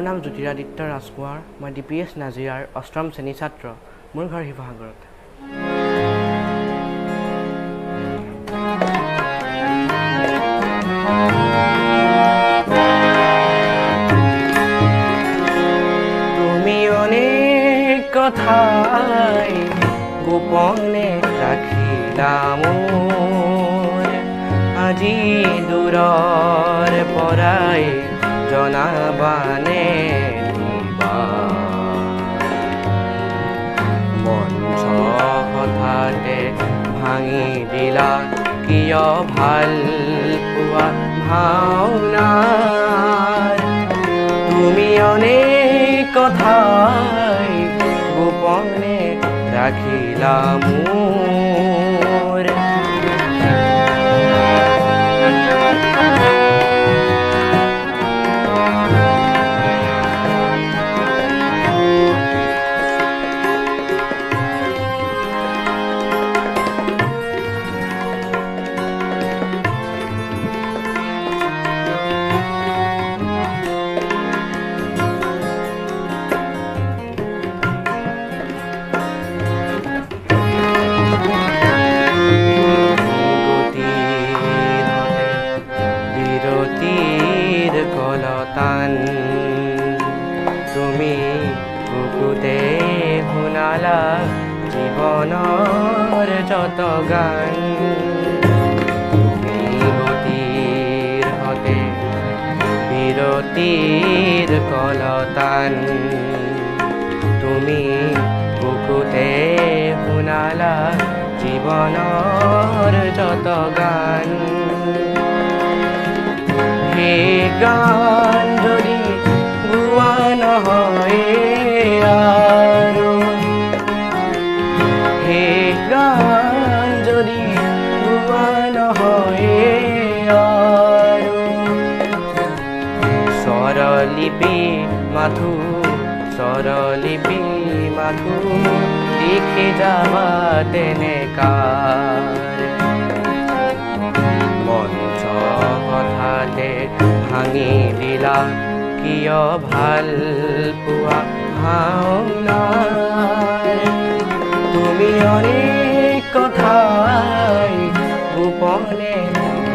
নাম জ্যোতিৰাদিত্য ৰাজকোঁৱৰ। মই DPS নাজিৰাৰ অষ্টম শ্ৰেণী ছাত্ৰ। মোৰ ঘৰ শিৱসাগৰত। তুমি অনেক কথাই গোপনে ৰাখিলা মোৰ, আজি দূৰৰ পৰাই জনাবানে দিবা। মঞ্চ হঠাতে ভাঙি দিলা কিয় ভাল পোৱা ভাওনাৰ। তুমি অনেক কথাই গোপনে ৰাখিলা মোৰ, কলতান তুমি বুকুতে শুনালা জীৱনৰ যত গান। তুমি গতিৰ হতে বিৰতিৰ কলতান, তুমি বুকুতে শুনালা জীৱনৰ যত গান। সেই গান যদি গোৱা নহয় আৰু, সেই গান যদি গোৱা নহয় আৰু, স্বৰলিপি মাথো স্বৰলিপি মাথো লিখি যাবা তেনেকাৰ। মঞ্চ হঠাতে ভাঙি দিলা কিয় ভাল পোৱা ভাওনাৰ। তুমি অনেক কথাই গোপনে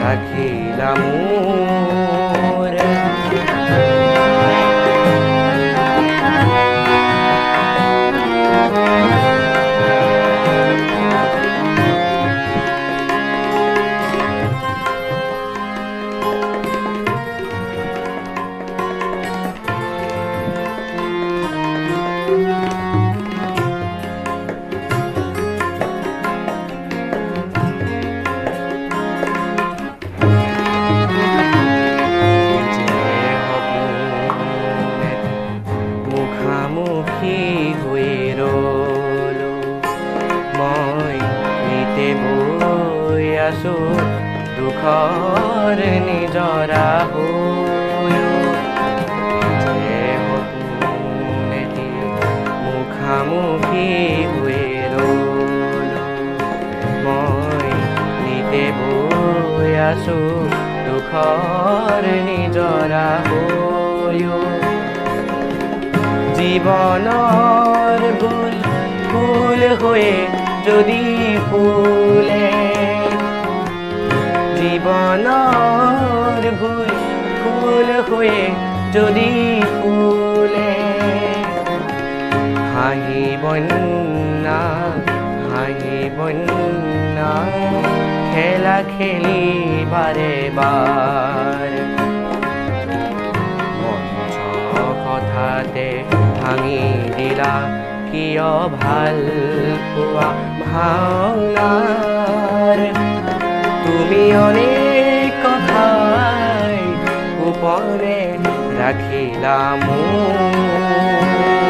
ৰাখিলা মোৰ, মুখামুখি হৈ ৰলো মই নিতে বৈ আছো দুখৰ নিজৰা হৈ। সপোনেদি মুখামুখি হৈ ৰলো মই নিতে বৈ আছো দুখৰ নিজৰা হৈ। জীৱনৰ ভুল ফুল হৈয়ে যদি ফুলে, জীৱনৰ ভুল ফুল হৈয়ে যদি ফুলে, হাঁহিবন্যা হাঁহিবন্যা খেলা খেলি বাৰে বাৰ। হঠাতে ভাঙি দিলা কিয় ভাল পোৱা ভাওনাৰ। তুমি অনেক কথাই গোপনে ৰাখিলা মোৰ।